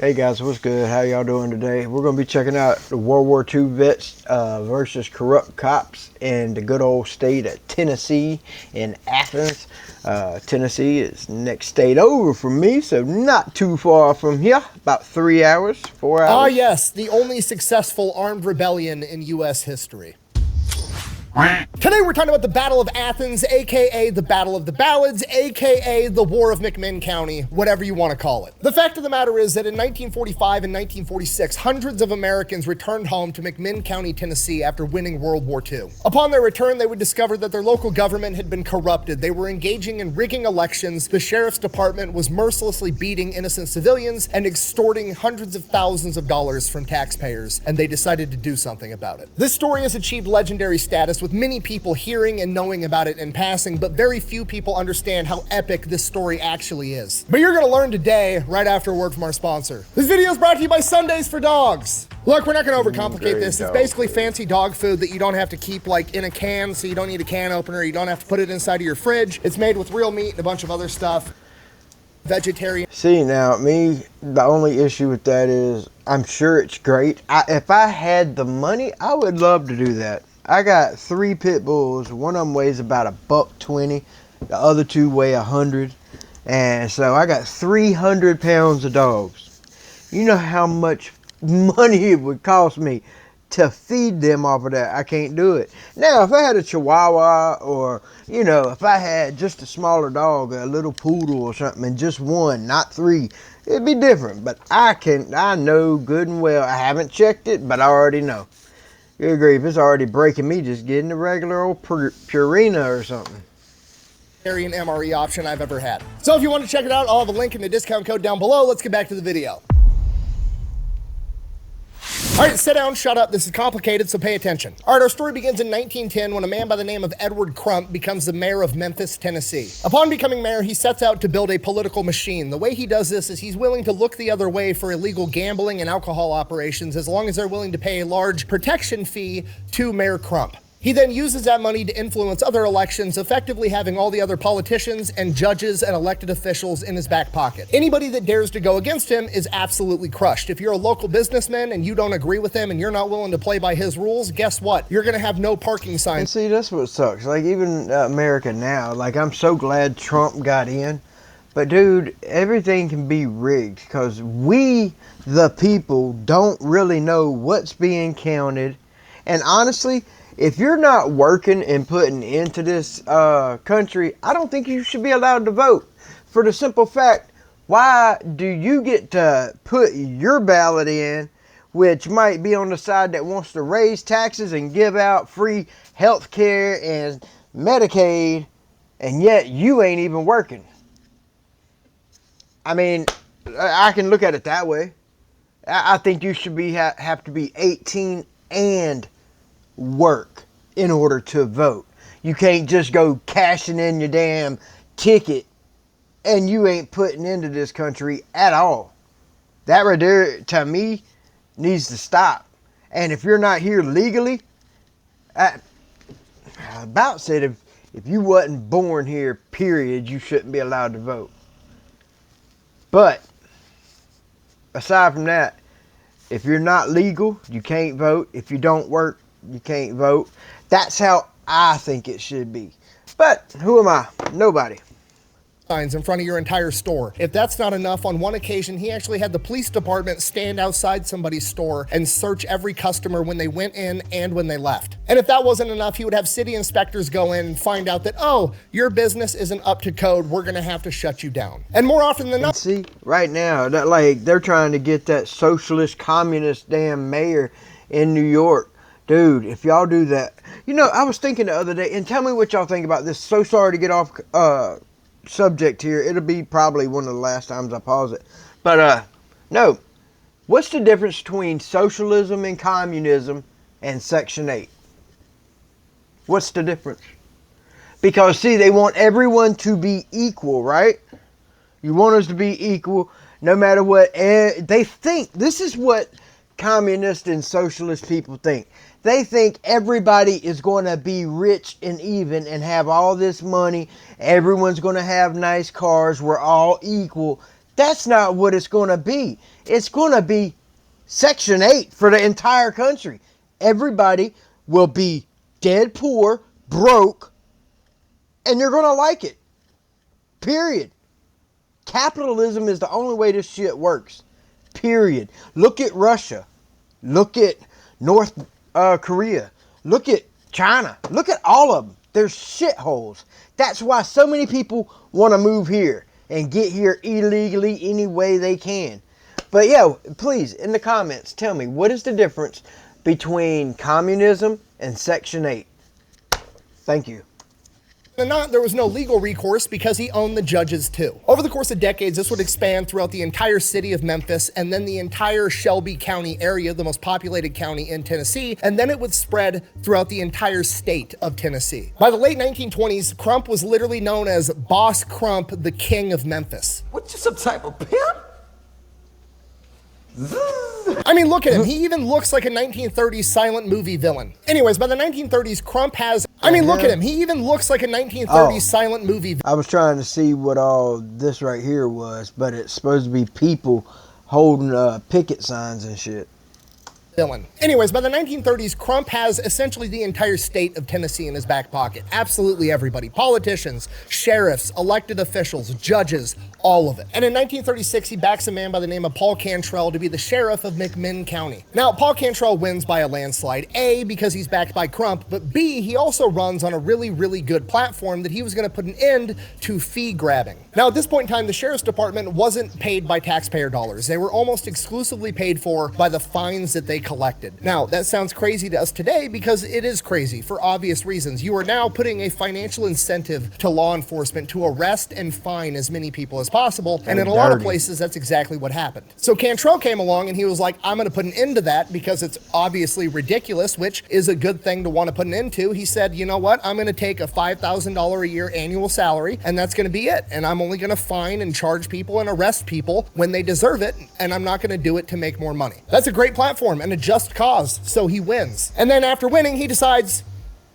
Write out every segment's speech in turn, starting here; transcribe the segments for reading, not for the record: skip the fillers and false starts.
Hey guys, what's good? How y'all doing today? We're going to be checking out the World War II vets versus corrupt cops in the good old state of Tennessee in Athens. Tennessee is next state over from me, so not too far from here. About 3 hours, 4 hours. Ah, yes, the only successful armed rebellion in U.S. history. Today we're talking about the Battle of Athens, aka the Battle of the Ballads, aka the War of McMinn County, whatever you want to call it. The fact of the matter is that in 1945 and 1946, hundreds of Americans returned home to McMinn County, Tennessee after winning World War II. Upon their return, they would discover that their local government had been corrupted. They were engaging in rigging elections, the sheriff's department was mercilessly beating innocent civilians and extorting hundreds of thousands of dollars from taxpayers, and they decided to do something about it. This story has achieved legendary status with many people hearing and knowing about it in passing, but very few people understand how epic this story actually is. But you're gonna learn today, right after a word from our sponsor. This video is brought to you by Sundays for Dogs. Look, we're not gonna overcomplicate this. It's basically fancy dog food that you don't have to keep like in a can, so you don't need a can opener, you don't have to put it inside of your fridge. It's made with real meat and a bunch of other stuff. Vegetarian. See, now, me, the only issue with that is I'm sure it's great. If I had the money, I would love to do that. I got 3 pit bulls. One of them weighs about $120. The other 2 weigh 100. And so I got 300 pounds of dogs. You know how much money it would cost me to feed them off of that? I can't do it. Now, if I had a Chihuahua or, you know, if I had just a smaller dog, a little poodle or something, and just one, not 3, it'd be different. But I know good and well. I haven't checked it, but I already know. Good grief, it's already breaking me just getting a regular old Purina or something. MRE option I've ever had. So if you want to check it out, I'll have a link in the discount code down below. Let's get back to the video. All right, sit down, shut up. This is complicated, so pay attention. All right, our story begins in 1910 when a man by the name of Edward Crump becomes the mayor of Memphis, Tennessee. Upon becoming mayor, he sets out to build a political machine. The way he does this is he's willing to look the other way for illegal gambling and alcohol operations as long as they're willing to pay a large protection fee to Mayor Crump. He then uses that money to influence other elections, effectively having all the other politicians and judges and elected officials in his back pocket. Anybody that dares to go against him is absolutely crushed. If you're a local businessman and you don't agree with him and you're not willing to play by his rules, guess what? You're gonna have no parking signs. And see, that's what sucks. Like, even America now, like, I'm so glad Trump got in. But dude, everything can be rigged because we, the people, don't really know what's being counted. And honestly, if you're not working and putting into this country, I don't think you should be allowed to vote. For the simple fact, why do you get to put your ballot in, which might be on the side that wants to raise taxes and give out free health care and Medicaid, and yet you ain't even working? I mean, I can look at it that way. I think you should have to be 18 and work in order to vote. You can't just go cashing in your damn ticket and you ain't putting into this country at all. That right there, to me, needs to stop. And if you're not here legally, I about said if you wasn't born here, period, you shouldn't be allowed to vote. But aside from that, if you're not legal, you can't vote. If you don't work, you can't vote. That's how I think it should be. But who am I? Nobody. Signs in front of your entire store. If that's not enough, on one occasion, he actually had the police department stand outside somebody's store and search every customer when they went in and when they left. And if that wasn't enough, he would have city inspectors go in and find out that, oh, your business isn't up to code, we're gonna have to shut you down. And more often than not, see, right now, that, like, they're trying to get that socialist, communist damn mayor in New York. Dude, if y'all do that, you know, I was thinking the other day, and tell me what y'all think about this. So sorry to get off subject here. It'll be probably one of the last times I pause it. But no, what's the difference between socialism and communism and Section 8? What's the difference? Because see, they want everyone to be equal, right? You want us to be equal no matter what. They think, this is what communist and socialist people think. They think everybody is going to be rich and even and have all this money. Everyone's going to have nice cars. We're all equal. That's not what it's going to be. It's going to be Section 8 for the entire country. Everybody will be dead poor, broke, and you're going to like it. Period. Capitalism is the only way this shit works. Period. Look at Russia. Look at North Korea. Look at China. Look at all of them. They're shitholes. That's why so many people want to move here and get here illegally any way they can. But yeah, please, in the comments, tell me, what is the difference between communism and Section 8? Thank you. There was no legal recourse because he owned the judges too. Over the course of decades, this would expand throughout the entire city of Memphis and then the entire Shelby County area, the most populated county in Tennessee, and then it would spread throughout the entire state of Tennessee. By the late 1920s, Crump was literally known as Boss Crump, the King of Memphis. What, you some type of pimp? I mean, look at him. He even looks like a 1930s silent movie villain. Anyways, by the 1930s, Crump has... I mean, look at him. He even looks like a 1930s silent movie villain. I was trying to see what all this right here was, but it's supposed to be people holding picket signs and shit. Anyways, by the 1930s, Crump has essentially the entire state of Tennessee in his back pocket. Absolutely everybody. Politicians, sheriffs, elected officials, judges, all of it. And in 1936, he backs a man by the name of Paul Cantrell to be the sheriff of McMinn County. Now, Paul Cantrell wins by a landslide, A, because he's backed by Crump, but B, he also runs on a really, really good platform that he was going to put an end to fee grabbing. Now, at this point in time, the sheriff's department wasn't paid by taxpayer dollars. They were almost exclusively paid for by the fines that they collected. Now, that sounds crazy to us today because it is crazy for obvious reasons. You are now putting a financial incentive to law enforcement to arrest and fine as many people as possible, and in a lot of places, that's exactly what happened. So Cantrell came along and he was like, I'm going to put an end to that because it's obviously ridiculous, which is a good thing to want to put an end to. He said, you know what? I'm going to take a $5,000 a year annual salary, and that's going to be it. And I'm only going to fine and charge people and arrest people when they deserve it, and I'm not going to do it to make more money. That's a great platform and a just cause, so he wins. And then after winning, he decides,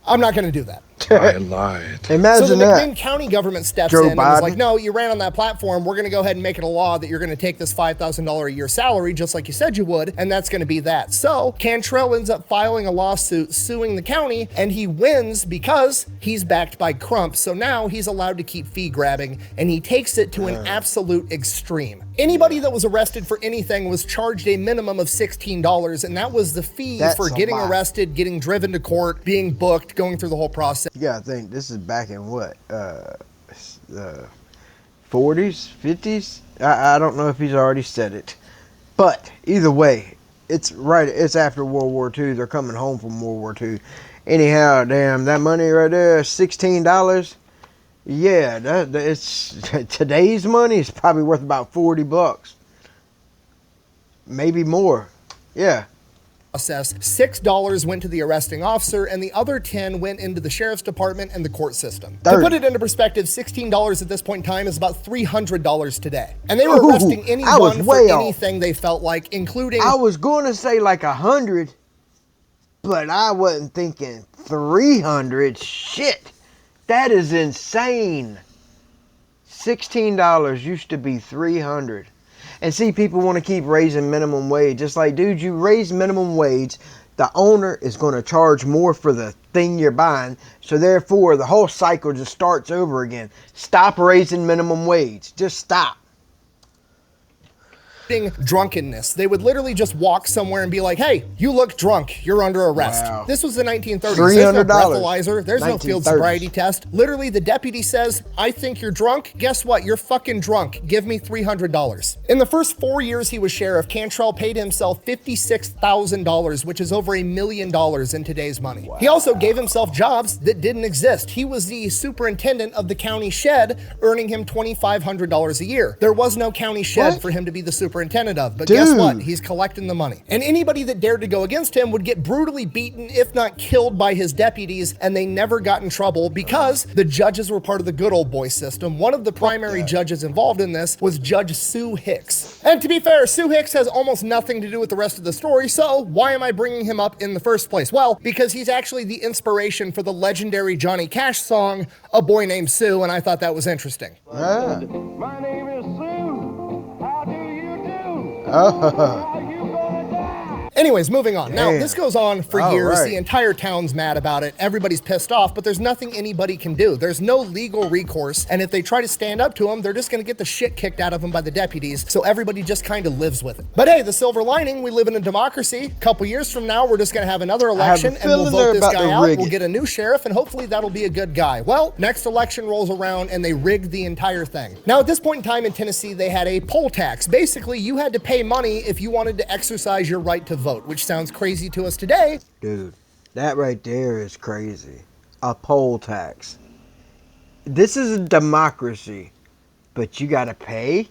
I'm not going to do that. I lied. Imagine so the that. McMinn County government steps Joe in and Biden. is like, no, you ran on that platform. We're going to go ahead and make it a law that you're going to take this $5,000 a year salary, just like you said you would, and that's going to be that. So Cantrell ends up filing a lawsuit suing the county, and he wins because he's backed by Crump. So now he's allowed to keep fee grabbing, and he takes it to an absolute extreme. Anybody that was arrested for anything was charged a minimum of $16, and that was the fee for getting arrested, getting driven to court, being booked, going through the whole process. You gotta think, this is back in what, 40s, 50s? I don't know if he's already said it. But either way, it's after World War II. They're coming home from World War II. Anyhow, damn, that money right there, $16. Yeah, it's today's money is probably worth about $40. Maybe more. Yeah. $6 went to the arresting officer, and the other 10 went into the sheriff's department and the court system. 30. To put it into perspective, $16 at this point in time is about $300 today. And they were arresting anyone for anything they felt like, including... I was going to say like 100, but I wasn't thinking 300. Shit, that is insane. $16 used to be 300. And see, people want to keep raising minimum wage. It's like, dude, you raise minimum wage, the owner is going to charge more for the thing you're buying. So therefore, the whole cycle just starts over again. Stop raising minimum wage. Just stop. Drunkenness. They would literally just walk somewhere and be like, hey, you look drunk. You're under arrest. Wow. This was the 1930s. There's no breathalyzer. There's no field sobriety test. Literally, the deputy says, I think you're drunk. Guess what? You're fucking drunk. Give me $300. In the first 4 years he was sheriff, Cantrell paid himself $56,000, which is over $1 million in today's money. Wow. He also gave himself jobs that didn't exist. He was the superintendent of the county shed, earning him $2,500 a year. There was no county shed for him to be the superintendent of, but guess what? He's collecting the money. And anybody that dared to go against him would get brutally beaten, if not killed, by his deputies, and they never got in trouble because the judges were part of the good old boy system. One of the primary judges involved in this was Judge Sue Hicks. And to be fair, Sue Hicks has almost nothing to do with the rest of the story, so why am I bringing him up in the first place? Well, because he's actually the inspiration for the legendary Johnny Cash song, A Boy Named Sue, and I thought that was interesting. My name is Sue. How do you do? Anyways, moving on. Now, Damn. this goes on for All years. right. The entire town's mad about it. Everybody's pissed off, but there's nothing anybody can do. There's no legal recourse, and if they try to stand up to them, they're just gonna get the shit kicked out of them by the deputies, so everybody just kind of lives with it. But hey, the silver lining, we live in a democracy. A couple years from now, we're just gonna have another election, and we'll vote this guy out. We'll get a new sheriff, and hopefully that'll be a good guy. Well, next election rolls around, and they rigged the entire thing. Now, at this point in time in Tennessee, they had a poll tax. Basically, you had to pay money if you wanted to exercise your right to vote, which sounds crazy to us today. Dude, that right there is crazy. A poll tax. This is a democracy, but you gotta pay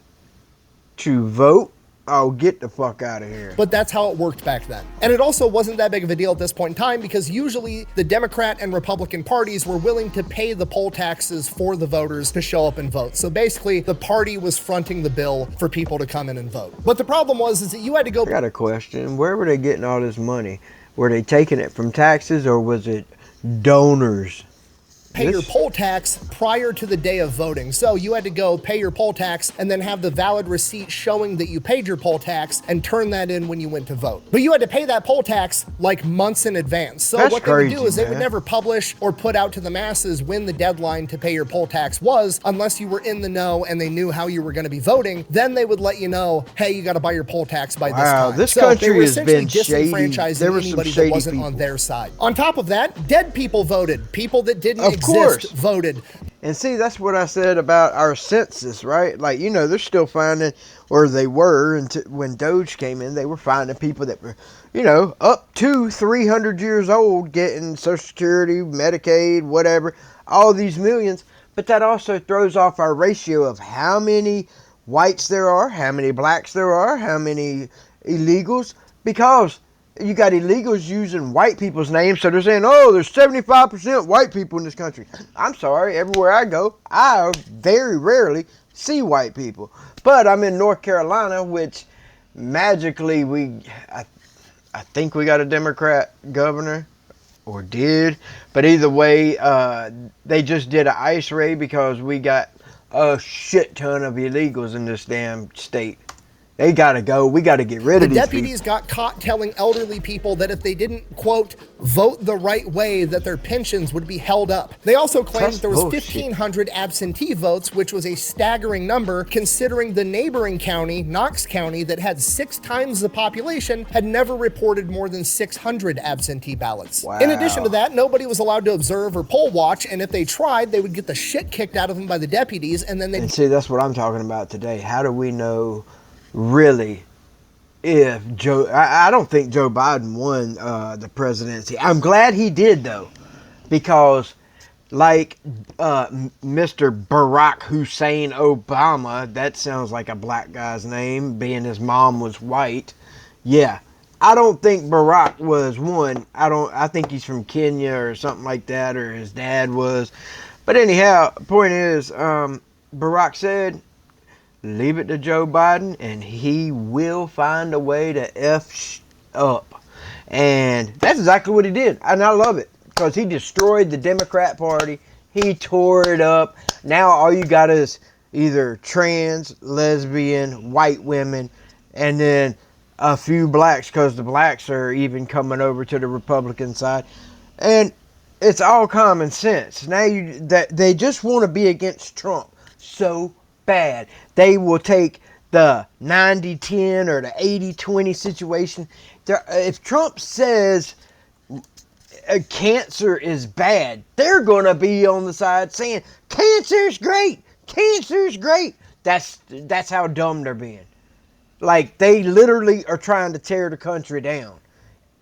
to vote? Oh, get the fuck out of here. But that's how it worked back then. And it also wasn't that big of a deal at this point in time because usually the Democrat and Republican parties were willing to pay the poll taxes for the voters to show up and vote. So basically the party was fronting the bill for people to come in and vote. But the problem was is that you had to go... I got a question. Where were they getting all this money? Were they taking it from taxes or was it donors? Pay your poll tax prior to the day of voting. So you had to go pay your poll tax and then have the valid receipt showing that you paid your poll tax and turn that in when you went to vote. But you had to pay that poll tax like months in advance. So That's what they would do crazy, is they would man. never publish or put out to the masses when the deadline to pay your poll tax was, unless you were in the know and they knew how you were going to be voting. Then they would let you know, hey, you got to buy your poll tax by this time. This so country they were has essentially been shady. disenfranchising There were some anybody that shady wasn't people on their side. On top of that, dead people voted. People that didn't Of course. exist voted. And see, that's what I said about our census, right? Like, you know, they're still finding, or they were, when Doge came in, they were finding people that were, you know, up to 300 years old getting Social Security, Medicaid, whatever, all these millions. But that also throws off our ratio of how many whites there are, how many blacks there are, how many illegals, because you got illegals using white people's names, so they're saying, oh, there's 75% white people in this country. I'm sorry, everywhere I go, I very rarely see white people. But I'm in North Carolina, which magically I think we got a Democrat governor, or did. But either way, they just did an ICE raid because we got a shit ton of illegals in this damn state. They gotta go. We gotta get rid of these deputies people. got caught telling elderly people that if they didn't, quote, vote the right way, that their pensions would be held up. They also claimed That's there was bullshit. 1,500 absentee votes, which was a staggering number considering the neighboring county, Knox County, that had 6 times the population, had never reported more than 600 absentee ballots. Wow. In addition to that, nobody was allowed to observe or poll watch, and if they tried, they would get the shit kicked out of them by the deputies, and then they'd... And see, that's what I'm talking about today. How do we know really if I don't think Joe Biden won the presidency. I'm glad he did though, because like Mr. Barack Hussein Obama, that sounds like a black guy's name, being his mom was white. Yeah, I don't think Barack was one. I think he's from Kenya or something like that, or his dad was. But anyhow, point is, Barack said, leave it to Joe Biden, and he will find a way to F up. And that's exactly what he did. And I love it, because he destroyed the Democrat Party. He tore it up. Now all you got is either trans, lesbian, white women, and then a few blacks, because the blacks are even coming over to the Republican side. And it's all common sense. Now they just want to be against Trump so bad. They will take the 90-10 or the 80-20 situation. If Trump says cancer is bad, they're going to be on the side saying cancer is great. Cancer is great. That's how dumb they're being. Like, they literally are trying to tear the country down.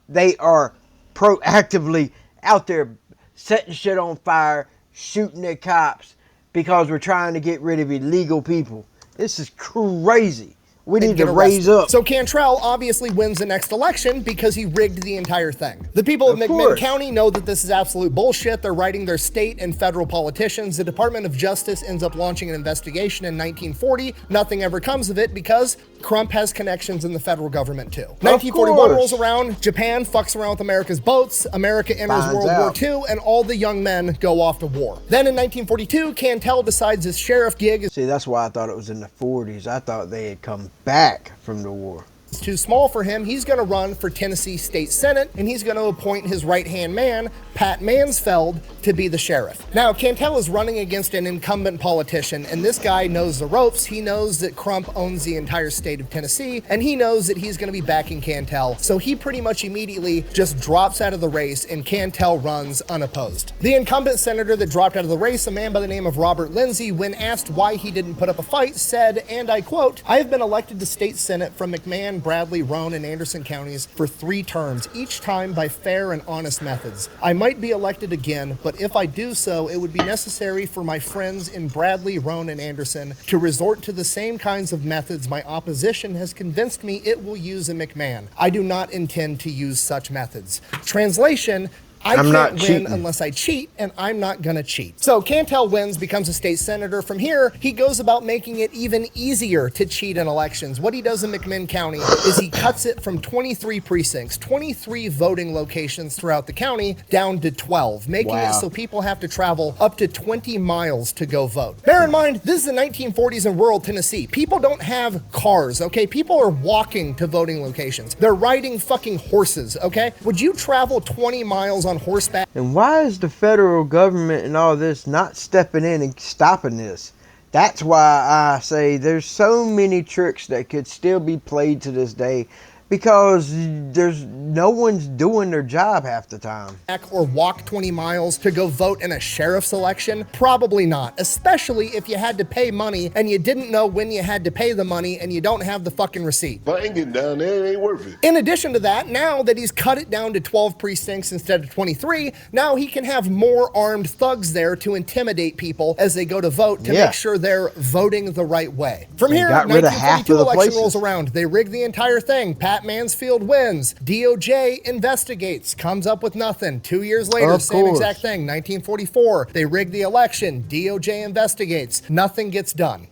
They are proactively out there setting shit on fire, shooting at cops, because we're trying to get rid of illegal people. This is crazy. We need to raise up. So Cantrell obviously wins the next election because he rigged the entire thing. The people of McMinn County know that this is absolute bullshit. They're writing their state and federal politicians. The Department of Justice ends up launching an investigation in 1940. Nothing ever comes of it because Crump has connections in the federal government too. 1941 rolls around, Japan fucks around with America's boats, America enters World War II, and all the young men go off to war. Then in 1942, Cantel decides his sheriff gig is See, that's why I thought it was in the 40s. I thought they had come back from the war. It's too small for him. He's going to run for Tennessee State Senate, and he's going to appoint his right-hand man, Pat Mansfeld, to be the sheriff. Now, Cantel is running against an incumbent politician, and this guy knows the ropes. He knows that Crump owns the entire state of Tennessee, and he knows that he's going to be backing Cantel, so he pretty much immediately just drops out of the race, and Cantel runs unopposed. The incumbent senator that dropped out of the race, a man by the name of Robert Lindsay, when asked why he didn't put up a fight, said, and I quote, "I have been elected to state senate from McMahon, Bradley, Roane, and Anderson counties for 3 terms, each time by fair and honest methods. I might be elected again, but if I do so, it would be necessary for my friends in Bradley, Roane, and Anderson to resort to the same kinds of methods my opposition has convinced me it will use in McMahon. I do not intend to use such methods." Translation: I'm not win unless I cheat, and I'm not gonna cheat. So Cantel wins, becomes a state senator. From here, he goes about making it even easier to cheat in elections. What he does in McMinn County is he cuts it from 23 precincts, 23 voting locations throughout the county, down to 12, making it so people have to travel up to 20 miles to go vote. Bear in mind, this is the 1940s in rural Tennessee. People don't have cars, okay? People are walking to voting locations. They're riding fucking horses, okay? Would you travel 20 miles on horseback? And why is the federal government and all this not stepping in and stopping this? That's why I say there's so many tricks that could still be played to this day, because there's no one's doing their job half the time. Or walk 20 miles to go vote in a sheriff's election? Probably not, especially if you had to pay money and you didn't know when you had to pay the money and you don't have the fucking receipt. If I ain't getting down there, it ain't worth it. In addition to that, now that he's cut it down to 12 precincts instead of 23, now he can have more armed thugs there to intimidate people as they go to vote to make sure they're voting the right way. From here, 1942 election rolls around. They rig the entire thing. Pat Mansfield wins. DOJ investigates, comes up with nothing. 2 years later, same exact thing. 1944, they rig the election. DOJ investigates. Nothing gets done.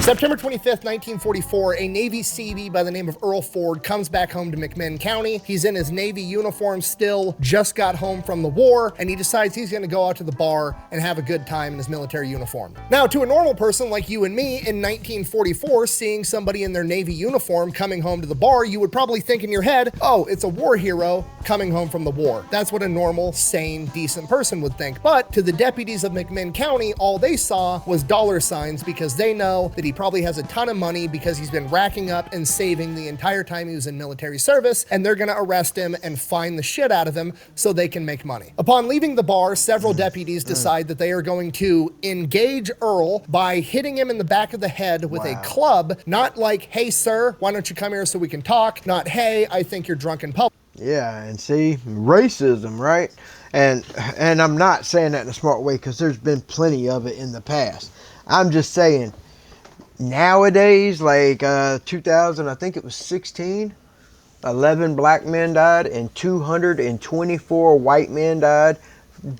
September 25th, 1944, a Navy Seabee by the name of Earl Ford comes back home to McMinn County. He's in his Navy uniform still, just got home from the war, and he decides he's going to go out to the bar and have a good time in his military uniform. Now, to a normal person like you and me, in 1944, seeing somebody in their Navy uniform coming home to the bar, you would probably think in your head, oh, it's a war hero coming home from the war. That's what a normal, sane, decent person would think. But to the deputies of McMinn County, all they saw was dollar signs, because they know that he probably has a ton of money because he's been racking up and saving the entire time he was in military service, and they're gonna arrest him and fine the shit out of him so they can make money. Upon leaving the bar, several deputies decide that they are going to engage Earl by hitting him in the back of the head with a club. Not like, hey sir, why don't you come here so we can talk? Not, hey, I think you're drunk in public. Yeah, and see, racism, right? And I'm not saying that in a smart way, because there's been plenty of it in the past. I'm just saying, nowadays, like 2000, I think it was 16, 11 black men died and 224 white men died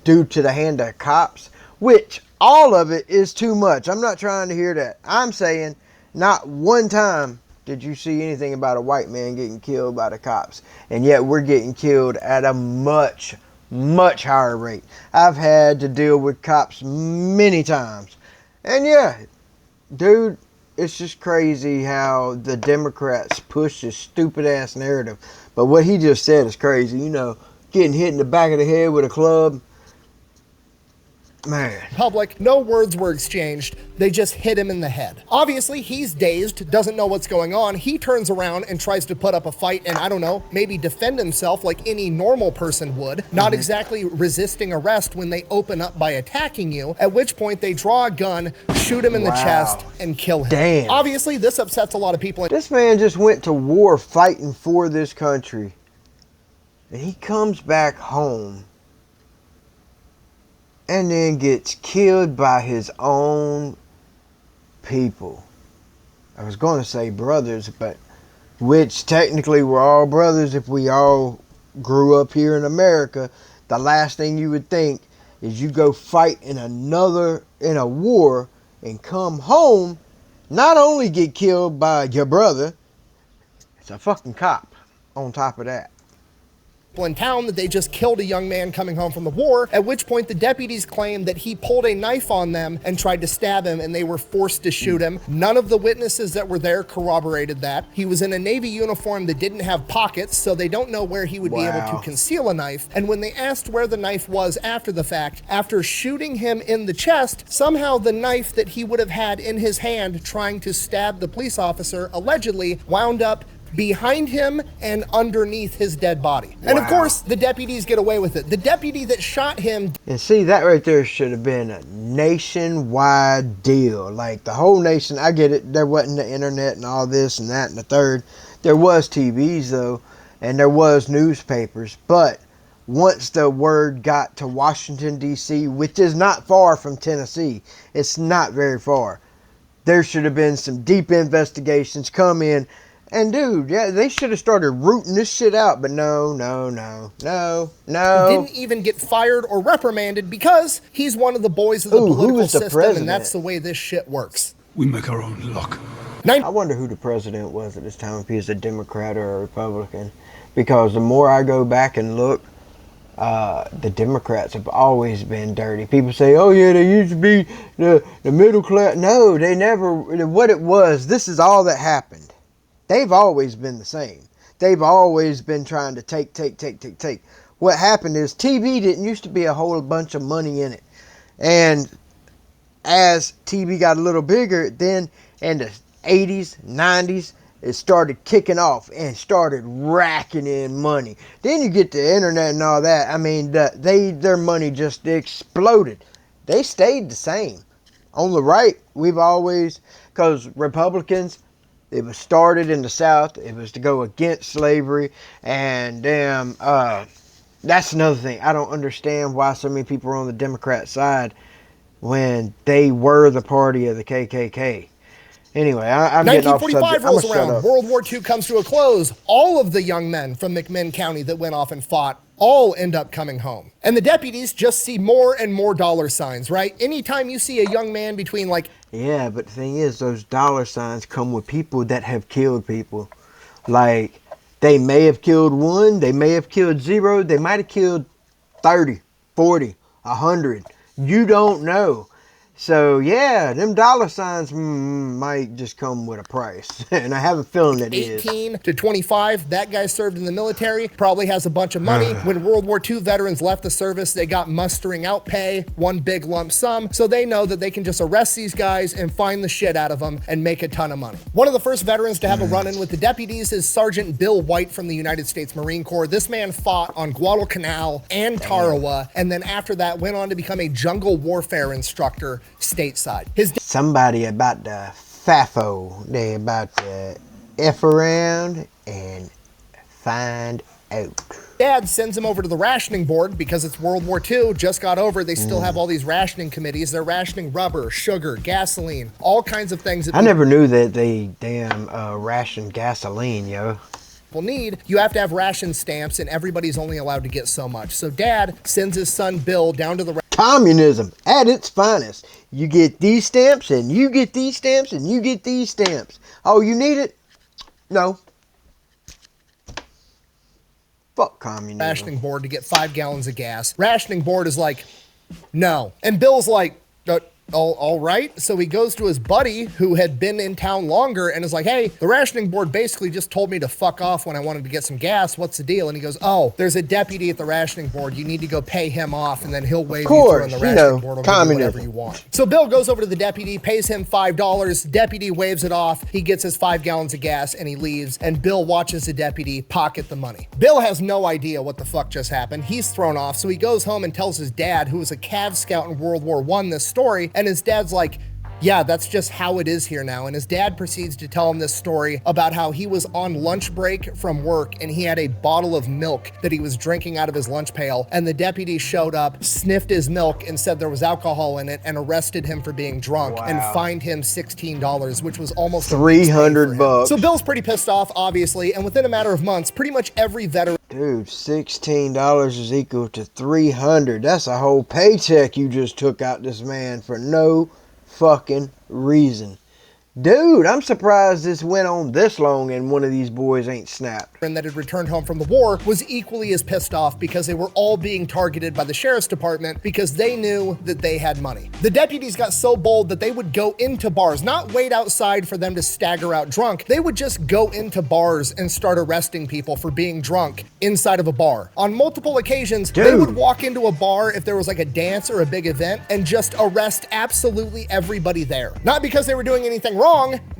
due to the hand of cops, which all of it is too much. I'm not trying to hear that. I'm saying not one time did you see anything about a white man getting killed by the cops, and yet we're getting killed at a much, much higher rate. I've had to deal with cops many times, and yeah, dude, it's just crazy how the Democrats push this stupid ass narrative. But what he just said is crazy. You know, getting hit in the back of the head with a club. Man. Public, no words were exchanged. They just hit him in the head. Obviously, he's dazed, doesn't know what's going on. He turns around and tries to put up a fight and, I don't know, maybe defend himself like any normal person would. Not exactly resisting arrest when they open up by attacking you, at which point they draw a gun, shoot him in the chest, and kill him. Damn. Obviously, this upsets a lot of people. This man just went to war fighting for this country, and he comes back home and then gets killed by his own people. I was going to say brothers, but which technically we're all brothers if we all grew up here in America. The last thing you would think is you go fight in a war and come home not only get killed by your brother, it's a fucking cop on top of that. In town that they just killed a young man coming home from the war, at which point the deputies claimed that he pulled a knife on them and tried to stab him, and they were forced to shoot him. None of the witnesses that were there corroborated that. He was in a Navy uniform that didn't have pockets, so they don't know where he would be able to conceal a knife. And when they asked where the knife was after the fact, after shooting him in the chest, somehow the knife that he would have had in his hand trying to stab the police officer allegedly wound up behind him and underneath his dead body. And of course, the deputies get away with it. The deputy that shot him... And see, that right there should have been a nationwide deal. Like, the whole nation, I get it, there wasn't the internet and all this and that and the third. There was TVs, though, and there was newspapers. But once the word got to Washington, D.C., which is not far from Tennessee, it's not very far, there should have been some deep investigations come in. And dude, yeah, they should have started rooting this shit out, but no. Didn't even get fired or reprimanded because he's one of the boys of the political system, and that's the way this shit works. We make our own luck. I wonder who the president was at this time, if he was a Democrat or a Republican, because the more I go back and look, the Democrats have always been dirty. People say, oh yeah, they used to be the middle class. No, they never. What it was, this is all that happened. They've always been the same. They've always been trying to take. What happened is TV didn't used to be a whole bunch of money in it. And as TV got a little bigger, then in the 80s, 90s, it started kicking off and started racking in money. Then you get the internet and all that. I mean, their money just exploded. They stayed the same. On the right, we've always, because Republicans, it was started in the South. It was to go against slavery. And damn, that's another thing. I don't understand why so many people are on the Democrat side when they were the party of the KKK. Anyway, I'm getting off subject. 1945 rolls around. World War II comes to a close. All of the young men from McMinn County that went off and fought all end up coming home. And the deputies just see more and more dollar signs, right? Anytime you see a young man between like... Yeah, but the thing is, those dollar signs come with people that have killed people. Like, they may have killed one, they may have killed zero, they might have killed 30, 40, 100. You don't know. So, yeah, them dollar signs might just come with a price. And I have a feeling it is. 18 to 25, that guy served in the military, probably has a bunch of money. When World War II veterans left the service, they got mustering out pay, one big lump sum. So they know that they can just arrest these guys and find the shit out of them and make a ton of money. One of the first veterans to have a run-in with the deputies is Sergeant Bill White from the United States Marine Corps. This man fought on Guadalcanal and Tarawa, and then after that went on to become a jungle warfare instructor stateside. Somebody about the FAFO, they about to F around and find out. Dad sends him over to the rationing board because it's World War II, just got over. They still have all these rationing committees. They're rationing rubber, sugar, gasoline, all kinds of things. I never knew that they damn rationed gasoline, yo. Need. You have to have ration stamps, and everybody's only allowed to get so much. So Dad sends his son Bill down to the communism at its finest. You get these stamps, and you get these stamps, and you get these stamps. Oh, you need it? No. Fuck communism. Rationing board to get 5 gallons of gas. Rationing board is like, no. And Bill's like, all right. So he goes to his buddy who had been in town longer and is like, hey, the rationing board basically just told me to fuck off when I wanted to get some gas. What's the deal? And he goes, oh, there's a deputy at the rationing board. You need to go pay him off, and then he'll waive you through on the rationing board. Will give you whatever you want. So Bill goes over to the deputy, pays him $5. Deputy waives it off. He gets his 5 gallons of gas and he leaves. And Bill watches the deputy pocket the money. Bill has no idea what the fuck just happened. He's thrown off. So he goes home and tells his dad, who was a Cav scout in World War I, this story. And his dad's like, yeah, that's just how it is here now. And his dad proceeds to tell him this story about how he was on lunch break from work and he had a bottle of milk that he was drinking out of his lunch pail. And the deputy showed up, sniffed his milk and said there was alcohol in it and arrested him for being drunk and fined him $16, which was almost $300. So Bill's pretty pissed off, obviously. And within a matter of months, pretty much every veteran. Dude, $16 is equal to $300. That's a whole paycheck you just took out this man for no fucking reason. Dude, I'm surprised this went on this long and one of these boys ain't snapped. And that had returned home from the war was equally as pissed off because they were all being targeted by the sheriff's department because they knew that they had money. The deputies got so bold that they would go into bars, not wait outside for them to stagger out drunk. They would just go into bars and start arresting people for being drunk inside of a bar. On multiple occasions, they would walk into a bar if there was like a dance or a big event and just arrest absolutely everybody there. Not because they were doing anything wrong,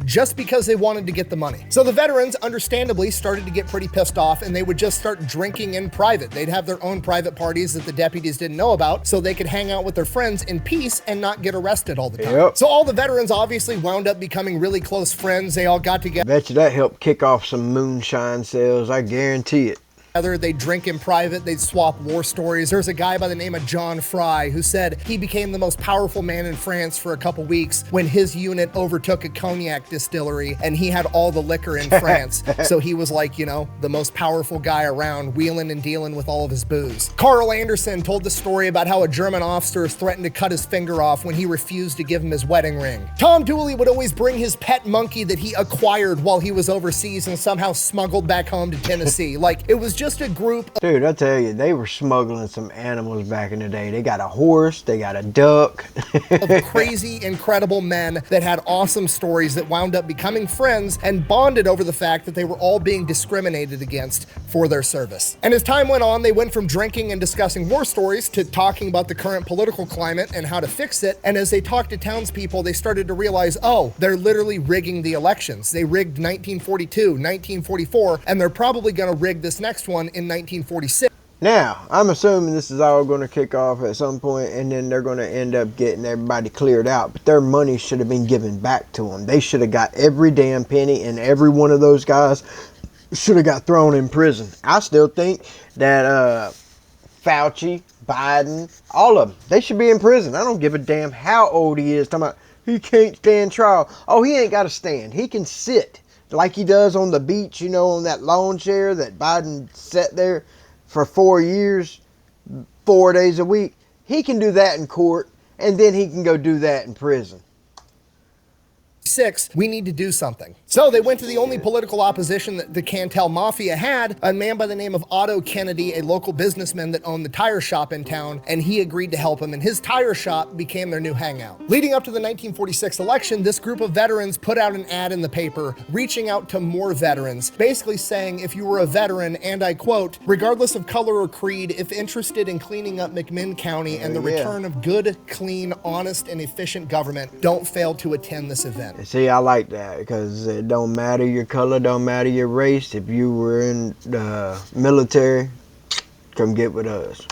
just because they wanted to get the money. So the veterans understandably started to get pretty pissed off and they would just start drinking in private. They'd have their own private parties that the deputies didn't know about so they could hang out with their friends in peace and not get arrested all the time. So all the veterans obviously wound up becoming really close friends. They all got together. Bet you that helped kick off some moonshine sales, I guarantee it. They'd drink in private, they'd swap war stories. There's a guy by the name of John Fry who said he became the most powerful man in France for a couple weeks when his unit overtook a cognac distillery and he had all the liquor in France. So he was like, you know, the most powerful guy around, wheeling and dealing with all of his booze. Carl Anderson told the story about how a German officer threatened to cut his finger off when he refused to give him his wedding ring. Tom Dooley would always bring his pet monkey that he acquired while he was overseas and somehow smuggled back home to Tennessee. Like, it was just a group. Dude, I tell you, they were smuggling some animals back in the day. They got a horse, they got a duck. Of crazy, incredible men that had awesome stories that wound up becoming friends and bonded over the fact that they were all being discriminated against for their service. And as time went on, they went from drinking and discussing war stories to talking about the current political climate and how to fix it. And as they talked to townspeople, they started to realize, oh, they're literally rigging the elections. They rigged 1942, 1944, and they're probably going to rig this next one in 1946. Now, I'm assuming this is all going to kick off at some point and then they're going to end up getting everybody cleared out. But their money should have been given back to them. They should have got every damn penny, and every one of those guys should have got thrown in prison. I still think that Fauci, Biden, all of them, they should be in prison. I don't give a damn how old he is. Talking about he can't stand trial. Oh, he ain't got to stand. He can sit like he does on the beach, you know, on that lawn chair that Biden sat there for 4 years, 4 days a week. He can do that in court, and then he can go do that in prison. We need to do something. So they went to the only political opposition that the Cantel Mafia had, a man by the name of Otto Kennedy, a local businessman that owned the tire shop in town, and he agreed to help him, and his tire shop became their new hangout. Leading up to the 1946 election, this group of veterans put out an ad in the paper reaching out to more veterans, basically saying if you were a veteran, and I quote, regardless of color or creed, if interested in cleaning up McMinn County and the return of good, clean, honest, and efficient government, don't fail to attend this event. See, I like that because it don't matter your color, don't matter your race. If you were in the military, come get with us.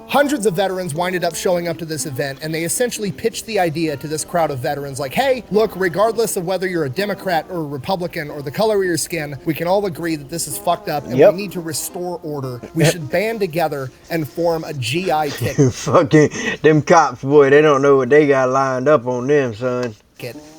Hundreds of veterans winded up showing up to this event, and they essentially pitched the idea to this crowd of veterans like, hey, look, regardless of whether you're a Democrat or a Republican or the color of your skin, we can all agree that this is fucked up and we need to restore order. We should band together and form a GI ticket. Fucking them cops, boy, they don't know what they got lined up on them, son.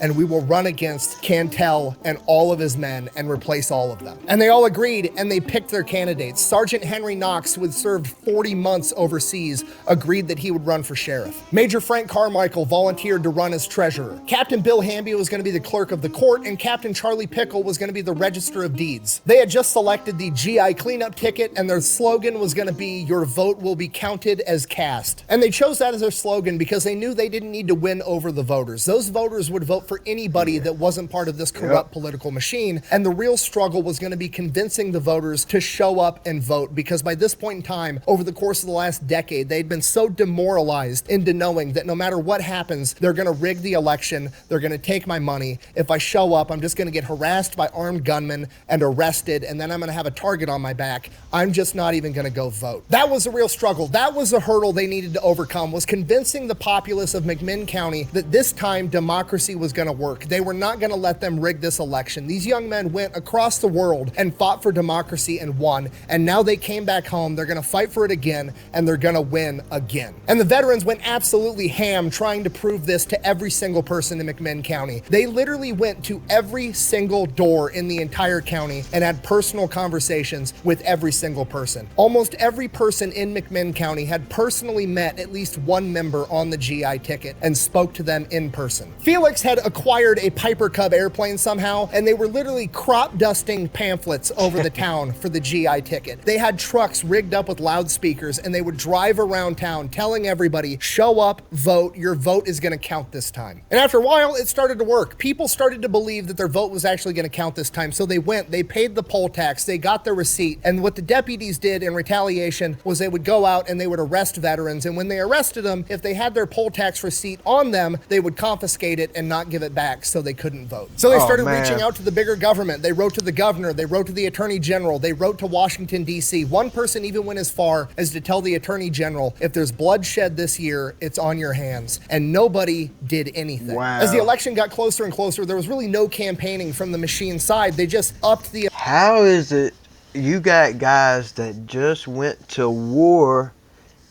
And we will run against Cantel and all of his men and replace all of them. And they all agreed, and they picked their candidates. Sergeant Henry Knox, who had served 40 months overseas, agreed that he would run for sheriff. Major Frank Carmichael volunteered to run as treasurer. Captain Bill Hamby was going to be the clerk of the court, and Captain Charlie Pickle was going to be the register of deeds. They had just selected the GI cleanup ticket, and their slogan was going to be, your vote will be counted as cast. And they chose that as their slogan because they knew they didn't need to win over the voters. Those voters would vote for anybody that wasn't part of this corrupt political machine, and the real struggle was going to be convincing the voters to show up and vote, because by this point in time, over the course of the last decade, they'd been so demoralized into knowing that no matter what happens, they're going to rig the election, they're going to take my money. If I show up, I'm just going to get harassed by armed gunmen and arrested, and then I'm going to have a target on my back. I'm just not even going to go vote. That was a real struggle. That was a hurdle they needed to overcome, was convincing the populace of McMinn County that this time democracy was going to work. They were not going to let them rig this election. These young men went across the world and fought for democracy and won, and now they came back home. They're going to fight for it again, and they're going to win again. And the veterans went absolutely ham trying to prove this to every single person in McMinn County. They literally went to every single door in the entire county and had personal conversations with every single person. Almost every person in McMinn County had personally met at least one member on the GI ticket and spoke to them in person. Felix Alex had acquired a Piper Cub airplane somehow, and they were literally crop dusting pamphlets over the town for the GI ticket. They had trucks rigged up with loudspeakers, and they would drive around town telling everybody, show up, vote, your vote is gonna count this time. And after a while, it started to work. People started to believe that their vote was actually gonna count this time, so they went, they paid the poll tax, they got their receipt, and what the deputies did in retaliation was they would go out and they would arrest veterans, and when they arrested them, if they had their poll tax receipt on them, they would confiscate it and not give it back so they couldn't vote. So they started reaching out to the bigger government. They wrote to the governor, they wrote to the attorney general, they wrote to Washington, D.C. One person even went as far as to tell the attorney general, if there's bloodshed this year, it's on your hands. And nobody did anything. Wow. As the election got closer and closer, there was really no campaigning from the machine side. They just upped the... How is it you got guys that just went to war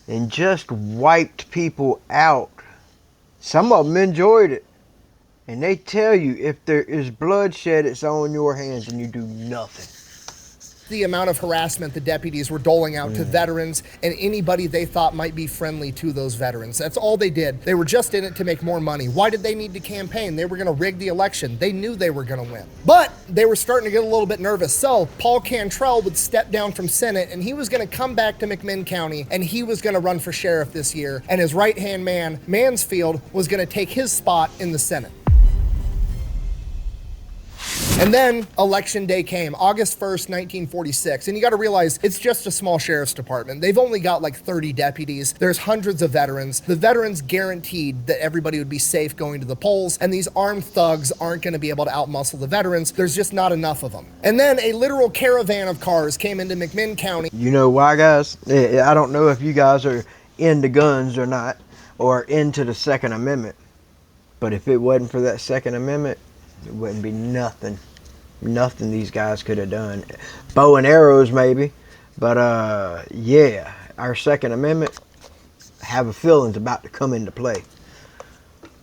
and just wiped people out? Some of them enjoyed it. And they tell you if there is bloodshed, it's on your hands, and you do nothing. The amount of harassment the deputies were doling out to veterans and anybody they thought might be friendly to those veterans. That's all they did. They were just in it to make more money. Why did they need to campaign? They were going to rig the election. They knew they were going to win. But they were starting to get a little bit nervous. So Paul Cantrell would step down from Senate, and he was going to come back to McMinn County, and he was going to run for sheriff this year. And his right-hand man, Mansfield, was going to take his spot in the Senate. And then election day came, August 1st, 1946. And you got to realize it's just a small sheriff's department. They've only got like 30 deputies. There's hundreds of veterans. The veterans guaranteed that everybody would be safe going to the polls, and these armed thugs aren't going to be able to outmuscle the veterans. There's just not enough of them. And then a literal caravan of cars came into McMinn County. You know why, guys? I don't know if you guys are into guns or not, or into the Second Amendment. But if it wasn't for that Second Amendment, there wouldn't be nothing these guys could have done. Bow and arrows maybe, but yeah, our Second Amendment, have a feeling's about to come into play.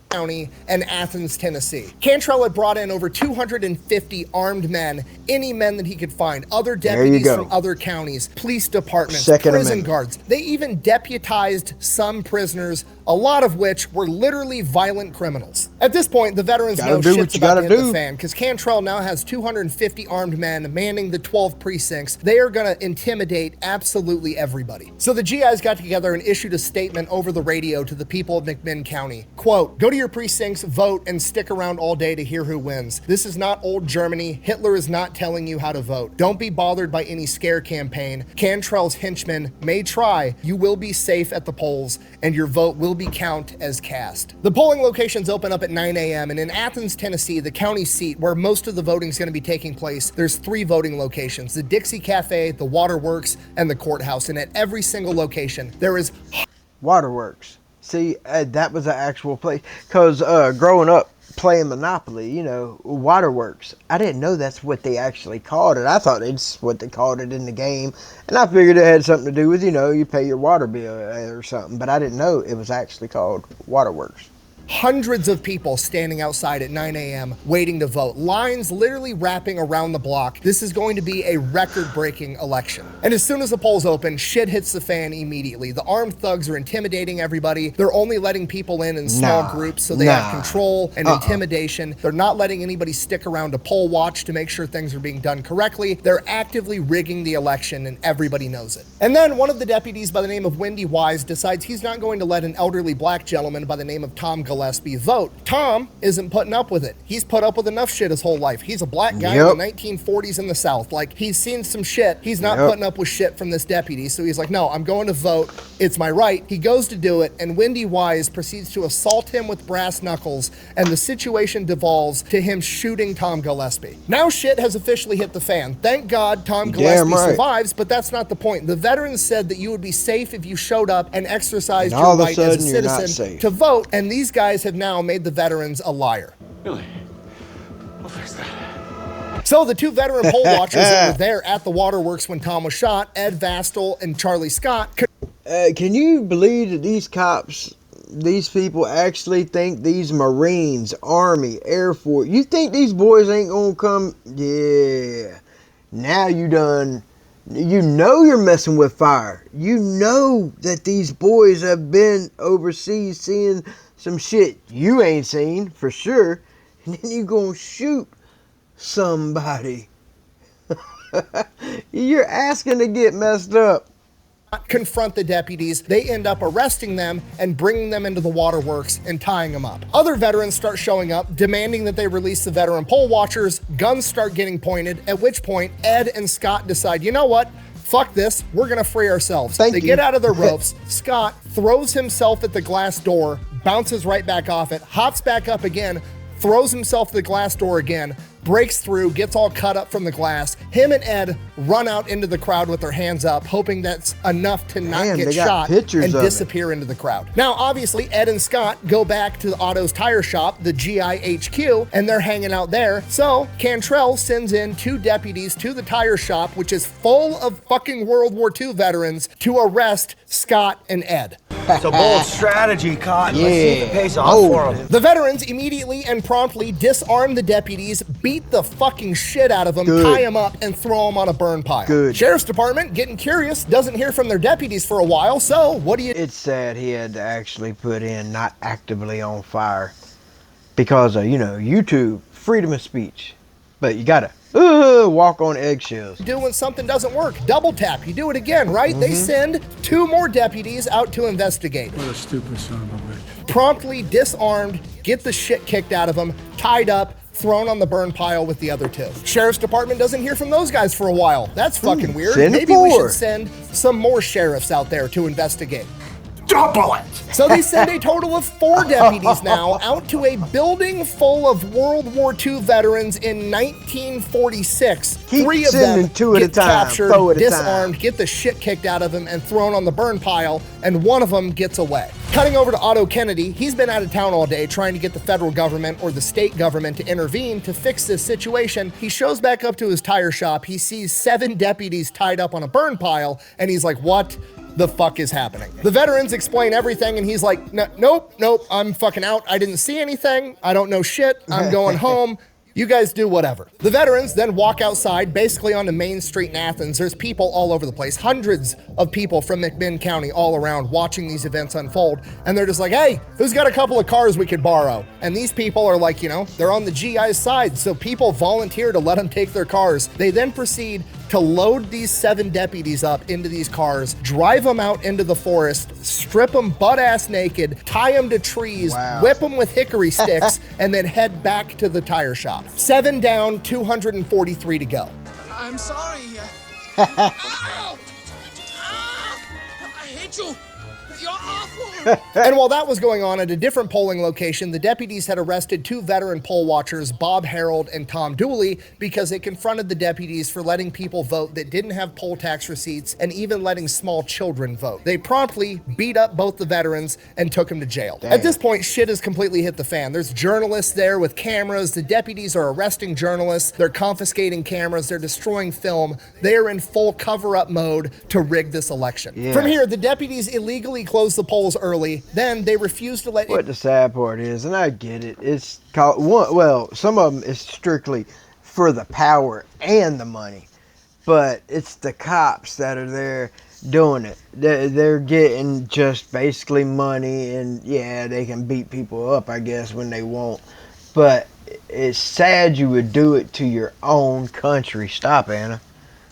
County and Athens, Tennessee. Cantrell had brought in over 250 armed men, any men that he could find, other deputies from other counties, police departments, prison guards. They even deputized some prisoners, a lot of which were literally violent criminals. At this point, the veterans know shit's about to hit the fan, because Cantrell now has 250 armed men manning the 12 precincts. They are going to intimidate absolutely everybody. So the GIs got together and issued a statement over the radio to the people of McMinn County. Quote, go to your precincts, vote, and stick around all day to hear who wins. This is not old Germany. Hitler is not telling you how to vote. Don't be bothered by any scare campaign. Cantrell's henchmen may try. You will be safe at the polls, and your vote will be counted as cast. The polling locations open up at 9 a.m., and in Athens, Tennessee, the county seat where most of the voting is going to be taking place, there's 3 voting locations: the Dixie Cafe, the Waterworks, and the courthouse. And at every single location, there is Waterworks. See, that was an actual place. Because growing up playing Monopoly, you know, Waterworks, I didn't know that's what they actually called it. I thought it's what they called it in the game. And I figured it had something to do with, you know, you pay your water bill or something. But I didn't know it was actually called Waterworks. Hundreds of people standing outside at 9 a.m. waiting to vote. Lines literally wrapping around the block. This is going to be a record-breaking election. And as soon as the polls open, shit hits the fan immediately. The armed thugs are intimidating everybody. They're only letting people in small groups, so they have control and intimidation. They're not letting anybody stick around to poll watch to make sure things are being done correctly. They're actively rigging the election, and everybody knows it. And then one of the deputies by the name of Wendy Wise decides he's not going to let an elderly black gentleman by the name of Tom Gillespie vote. Tom isn't putting up with it. He's put up with enough shit his whole life. He's a black guy in the 1940s in the South. Like, he's seen some shit. He's not putting up with shit from this deputy. So he's like, no, I'm going to vote. It's my right. He goes to do it, and Wendy Wise proceeds to assault him with brass knuckles, and the situation devolves to him shooting Tom Gillespie. Now shit has officially hit the fan. Thank God Tom Gillespie survives, but that's not the point. The veterans said that you would be safe if you showed up and exercised your right as a citizen to vote, and these guys have now made the veterans a liar. Really? I'll fix that. So the 2 veteran poll watchers that were there at the Waterworks when Tom was shot, Ed Vastel and Charlie Scott. Can you believe that these cops, these people actually think these Marines, Army, Air Force, you think these boys ain't gonna come? Yeah. Now you done, you know you're messing with fire. You know that these boys have been overseas seeing some shit you ain't seen for sure, and then you gonna shoot somebody. You're asking to get messed up. Confront the deputies, they end up arresting them and bringing them into the waterworks and tying them up. Other veterans start showing up, demanding that they release the veteran poll watchers. Guns start getting pointed, at which point Ed and Scott decide, you know what? Fuck this, we're gonna free ourselves. They get out of their ropes. Scott throws himself at the glass door, bounces right back off it, hops back up again, throws himself at the glass door again, breaks through, gets all cut up from the glass. Him and Ed run out into the crowd with their hands up, hoping that's enough to not get shot and disappear into the crowd. Now, obviously, Ed and Scott go back to the Otto's tire shop, the GIHQ, and they're hanging out there. So Cantrell sends in 2 deputies to the tire shop, which is full of fucking World War II veterans, to arrest Scott and Ed. It's a bold strategy, Cotton. Let's see if it pays off for them. The veterans immediately and promptly disarm the deputies, beat the fucking shit out of them, tie them up, and throw them on a burn pile. Sheriff's Department, getting curious, doesn't hear from their deputies for a while, so what do you... It's sad he had to actually put in not actively on fire because of, you know, YouTube, freedom of speech. But you gotta walk on eggshells. Do when something doesn't work. Double tap, you do it again, right? They send 2 more deputies out to investigate. What a stupid son of a bitch. Promptly disarmed, get the shit kicked out of them, tied up, thrown on the burn pile with the other 2. Sheriff's Department doesn't hear from those guys for a while. That's fucking weird. Maybe we should send some more sheriffs out there to investigate. Double it! So they send a total of 4 deputies now out to a building full of World War II veterans in 1946. Keep 3 of them 2 at a get time, captured, disarmed, get the shit kicked out of them, and thrown on the burn pile, and 1 of them gets away. Cutting over to Otto Kennedy, he's been out of town all day trying to get the federal government or the state government to intervene to fix this situation. He shows back up to his tire shop, he sees 7 deputies tied up on a burn pile, and he's like, what the fuck is happening? The veterans explain everything, and he's like, nope, I'm fucking out. I didn't see anything. I don't know shit. I'm going home. You guys do whatever. The veterans then walk outside, basically onto Main Street in Athens. There's people all over the place, hundreds of people from McMinn County all around watching these events unfold. And they're just like, hey, who's got a couple of cars we could borrow? And these people are like, you know, they're on the GI's side. So people volunteer to let them take their cars. They then proceed to load these 7 deputies up into these cars, drive them out into the forest, strip them butt-ass naked, tie them to trees, whip them with hickory sticks, and then head back to the tire shop. 7 down, 243 to go. I'm sorry. Ow! I hate you. You're awful. And while that was going on at a different polling location, the deputies had arrested 2 veteran poll watchers, Bob Harold and Tom Dooley, because they confronted the deputies for letting people vote that didn't have poll tax receipts and even letting small children vote. They promptly beat up both the veterans and took them to jail. At this point, shit has completely hit the fan. There's journalists there with cameras. The deputies are arresting journalists. They're confiscating cameras. They're destroying film. They are in full cover-up mode to rig this election. From here, the deputies illegally closed the polls early. Then they refused to let... What the sad part is, and I get it, it's called, well, some of them is strictly for the power and the money, but it's the cops that are there doing it. They're getting just basically money, and yeah, they can beat people up, I guess, when they want, but it's sad you would do it to your own country. Stop, Anna.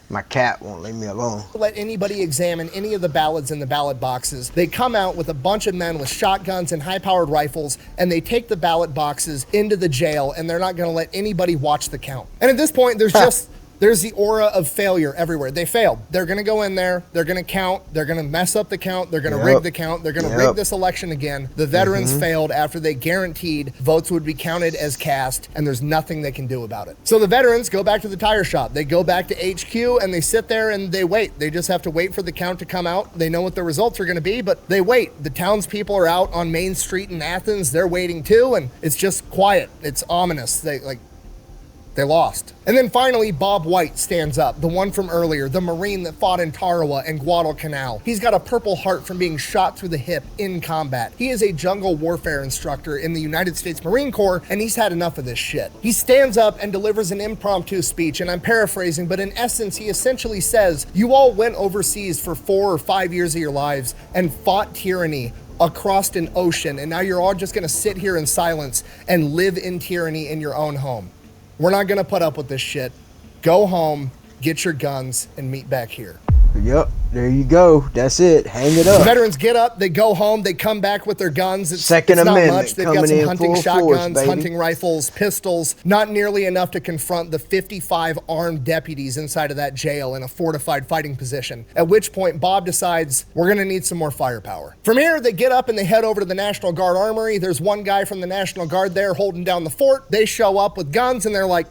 My cat won't leave me alone. Let anybody examine any of the ballots in the ballot boxes. They come out with a bunch of men with shotguns and high-powered rifles, and they take the ballot boxes into the jail, and they're not going to let anybody watch the count. And at this point, there's the aura of failure everywhere. They failed. They're going to go in there. They're going to count. They're going to mess up the count. They're going to rig the count. They're going to rig this election again. The veterans failed after they guaranteed votes would be counted as cast, and there's nothing they can do about it. So the veterans go back to the tire shop. They go back to HQ, and they sit there and they wait. They just have to wait for the count to come out. They know what the results are going to be, but they wait. The townspeople are out on Main Street in Athens. They're waiting too, and it's just quiet. It's ominous. They lost. And then finally, Bob White stands up, the one from earlier, the Marine that fought in Tarawa and Guadalcanal. He's got a Purple Heart from being shot through the hip in combat. He is a jungle warfare instructor in the United States Marine Corps, and he's had enough of this shit. He stands up and delivers an impromptu speech, and I'm paraphrasing, but in essence, he essentially says, you all went overseas for 4 or 5 years of your lives and fought tyranny across an ocean, and now you're all just gonna sit here in silence and live in tyranny in your own home. We're not gonna put up with this shit. Go home, get your guns, and meet back here. Yep, there you go. That's it. Hang it up. The veterans get up, they go home, they come back with their guns. It's Second not Amendment much. They've got coming some in hunting full shotguns, force, hunting rifles, pistols. Not nearly enough to confront the 55 armed deputies inside of that jail in a fortified fighting position. At which point, Bob decides we're going to need some more firepower. From here, they get up and they head over to the National Guard Armory. There's one guy from the National Guard there holding down the fort. They show up with guns and they're like,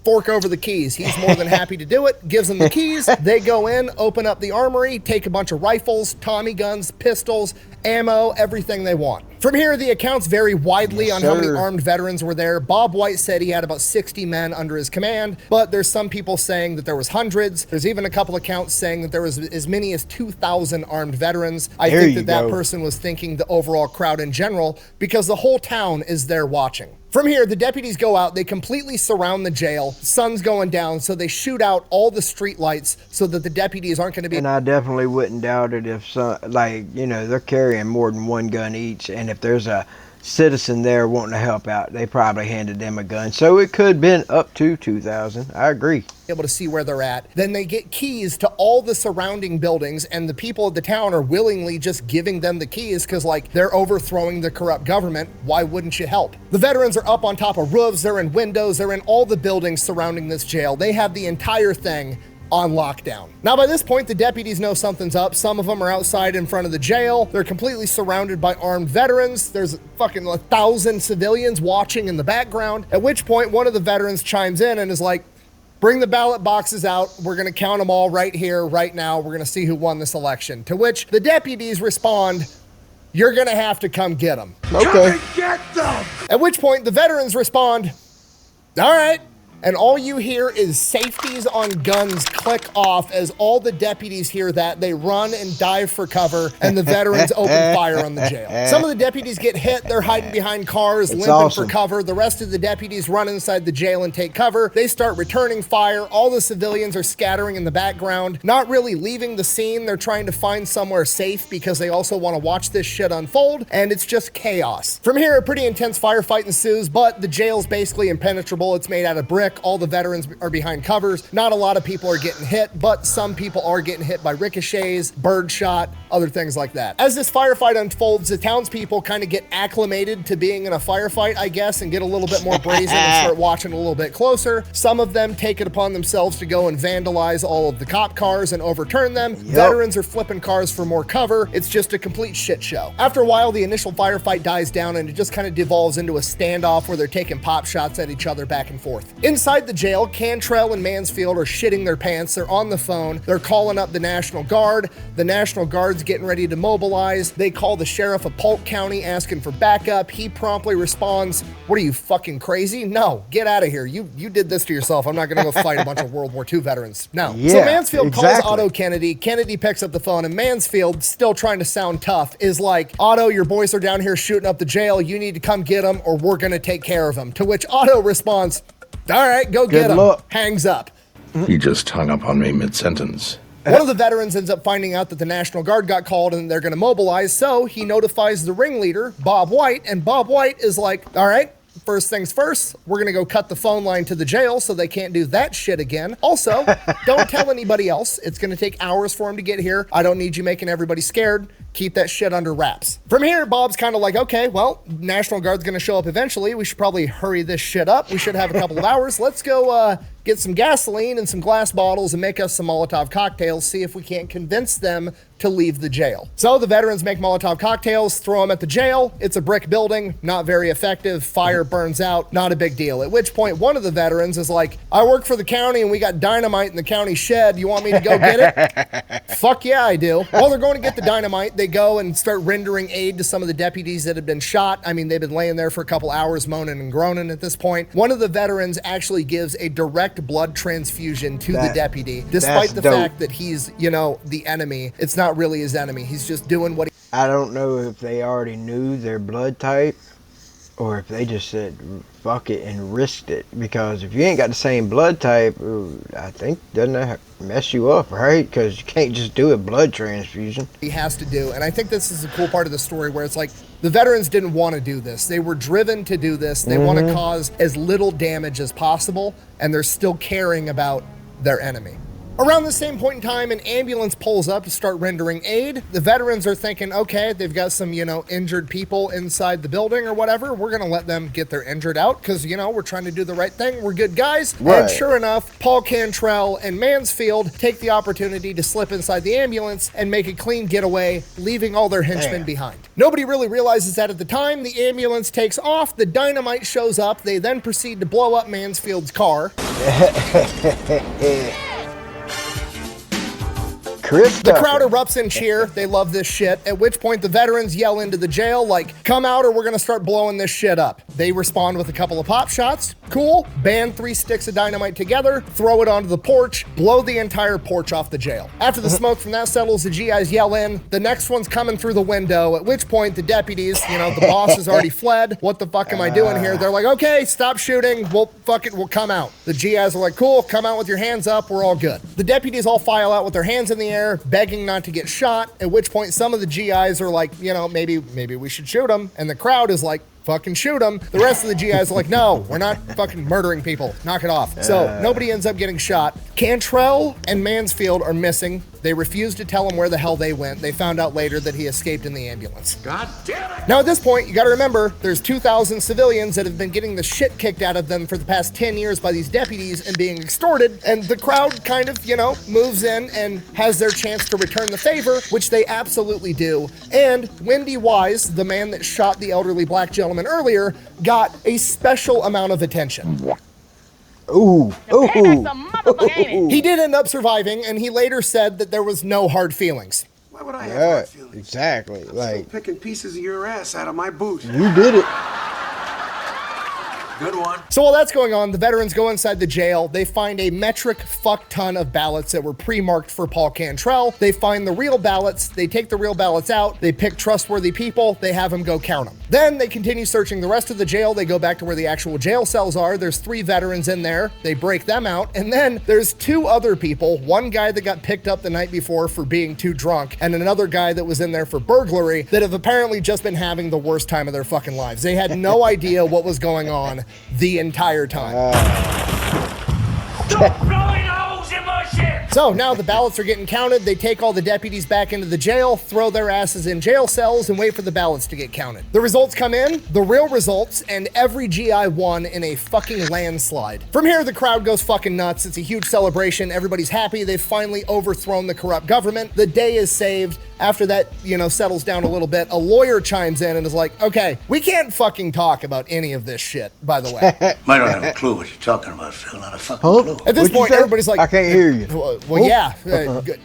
fork over the keys. He's more than happy to do it, gives them the keys. They go in, open up the armory, take a bunch of rifles, Tommy guns, pistols, ammo, everything they want. From here, the accounts vary widely on how many armed veterans were there. Bob White said he had about 60 men under his command, but there's some people saying that there was hundreds. There's even a couple accounts saying that there was as many as 2,000 armed veterans. I think that person was thinking the overall crowd in general, because the whole town is there watching. From here, the deputies go out, they completely surround the jail, sun's going down, so they shoot out all the street lights so that the deputies aren't going to be... And I definitely wouldn't doubt it if, they're carrying more than one gun each, and if there's a citizen there wanting to help out, they probably handed them a gun. So it could have been up to 2,000. I agree. Able to see where they're at. Then they get keys to all the surrounding buildings, and the people of the town are willingly just giving them the keys because, like, they're overthrowing the corrupt government. Why wouldn't you help? The veterans are up on top of roofs, they're in windows, they're in all the buildings surrounding this jail. They have the entire thing on lockdown. Now, by this point, the deputies know something's up. Some of them are outside in front of the jail. They're completely surrounded by armed veterans. There's fucking 1,000 civilians watching in the background, at which point one of the veterans chimes in and is like, bring the ballot boxes out. We're going to count them all right here, right now. We're going to see who won this election. To which the deputies respond, you're going to have to come get them. Okay. Come and get them! At which point the veterans respond, all right. And all you hear is safeties on guns click off as all the deputies hear that. They run and dive for cover, and the veterans open fire on the jail. Some of the deputies get hit. They're hiding behind cars, limping for cover. The rest of the deputies run inside the jail and take cover. They start returning fire. All the civilians are scattering in the background, not really leaving the scene. They're trying to find somewhere safe because they also want to watch this shit unfold, and it's just chaos. From here, a pretty intense firefight ensues, but the jail's basically impenetrable. It's made out of brick. All the veterans are behind covers. Not a lot of people are getting hit, but some people are getting hit by ricochets, birdshot, other things like that. As this firefight unfolds, the townspeople kind of get acclimated to being in a firefight, I guess, and get a little bit more brazen and start watching a little bit closer. Some of them take it upon themselves to go and vandalize all of the cop cars and overturn them. Veterans are flipping cars for more cover. It's just a complete shit show. After a while, the initial firefight dies down and it just kind of devolves into a standoff where they're taking pop shots at each other back and forth. Inside the jail, Cantrell and Mansfield are shitting their pants. They're on the phone. They're calling up the National Guard. The National Guard's getting ready to mobilize. They call the sheriff of Polk County asking for backup. He promptly responds, what are you, fucking crazy? No, get out of here. You did this to yourself. I'm not going to go fight a bunch of World War II veterans. No. Yeah, so Mansfield calls exactly. Otto Kennedy. Kennedy picks up the phone, and Mansfield, still trying to sound tough, is like, Otto, your boys are down here shooting up the jail. You need to come get them or we're going to take care of them. To which Otto responds, all right, go get him. Hangs up. He just hung up on me mid-sentence. One of the veterans ends up finding out that the National Guard got called and they're going to mobilize, so he notifies the ringleader, Bob White, and Bob White is like, all right, first things first, we're going to go cut the phone line to the jail so they can't do that shit again. Also, don't tell anybody else. It's going to take hours for him to get here. I don't need you making everybody scared. Keep that shit under wraps. From here, Bob's kind of like, okay, well, National Guard's going to show up eventually. We should probably hurry this shit up. We should have a couple of hours. Let's go get some gasoline and some glass bottles and make us some Molotov cocktails, see if we can't convince them to leave the jail. So the veterans make Molotov cocktails, throw them at the jail. It's a brick building, not very effective. Fire burns out, not a big deal. At which point, one of the veterans is like, I work for the county and we got dynamite in the county shed. You want me to go get it? Fuck yeah, I do. While they're going to get the dynamite, they go and start rendering aid to some of the deputies that have been shot. I mean, they've been laying there for a couple hours moaning and groaning at this point. One of the veterans actually gives a direct blood transfusion to the deputy, despite the fact that he's, you know, the enemy. It's not really his enemy. He's just doing what he... I don't know if they already knew their blood type, Or if they just said fuck it and risked it, because if you ain't got the same blood type, I think doesn't that mess you up, right? Because you can't just do a blood transfusion. He has to do, and I think this is a cool part of the story where it's like the veterans didn't want to do this. They were driven to do this. They want to cause as little damage as possible, and they're still caring about their enemy. Around the same point in time, an ambulance pulls up to start rendering aid. The veterans are thinking, okay, they've got some, injured people inside the building or whatever. We're going to let them get their injured out because, we're trying to do the right thing. We're good guys. Right. And sure enough, Paul Cantrell and Mansfield take the opportunity to slip inside the ambulance and make a clean getaway, leaving all their henchmen behind. Nobody really realizes that at the time. The ambulance takes off. The dynamite shows up. They then proceed to blow up Mansfield's car. The crowd erupts in cheer. They love this shit. At which point the veterans yell into the jail like, come out or we're gonna start blowing this shit up. They respond with a couple of pop shots. Cool. Band 3 sticks of dynamite together, throw it onto the porch, blow the entire porch off the jail. After the smoke from that settles, the GIs yell in. The next one's coming through the window, at which point the deputies, the boss has already fled. What the fuck am I doing here? They're like, okay, stop shooting. We'll come out. The GIs are like, cool, come out with your hands up. We're all good. The deputies all file out with their hands in the air, begging not to get shot, at which point some of the GIs are like, maybe we should shoot them. And the crowd is like, fucking shoot them. The rest of the GIs are like, no, we're not fucking murdering people. Knock it off. So nobody ends up getting shot. Cantrell and Mansfield are missing. They refused to tell him where the hell they went. They found out later that he escaped in the ambulance. God damn it! Now at this point, you gotta remember, there's 2,000 civilians that have been getting the shit kicked out of them for the past 10 years by these deputies and being extorted, and the crowd kind of, moves in and has their chance to return the favor, which they absolutely do. And Wendy Wise, the man that shot the elderly black gentleman earlier, got a special amount of attention. Ooh. He did end up surviving, and he later said that there was no hard feelings. Why would I have hard feelings? Exactly. I'm still picking pieces of your ass out of my boot. You did it. Good one. So while that's going on, the veterans go inside the jail. They find a metric fuck ton of ballots that were pre-marked for Paul Cantrell. They find the real ballots. They take the real ballots out. They pick trustworthy people. They have them go count them. Then they continue searching the rest of the jail. They go back to where the actual jail cells are. There's 3 veterans in there. They break them out. And then there's 2 other people. One guy that got picked up the night before for being too drunk, and another guy that was in there for burglary, that have apparently just been having the worst time of their fucking lives. They had no idea what was going on the entire time. Stop blowing holes in my shit! So now the ballots are getting counted. They take all the deputies back into the jail, throw their asses in jail cells, and wait for the ballots to get counted. The results come in, the real results, and every GI won in a fucking landslide. From here, the crowd goes fucking nuts. It's a huge celebration. Everybody's happy. They've finally overthrown the corrupt government. The day is saved. After that, settles down a little bit, a lawyer chimes in and is like, okay, we can't fucking talk about any of this shit, by the way. I don't have a clue what you're talking about, Phil. Not a fucking clue. At this point, everybody's like, I can't hear you. Well, yeah,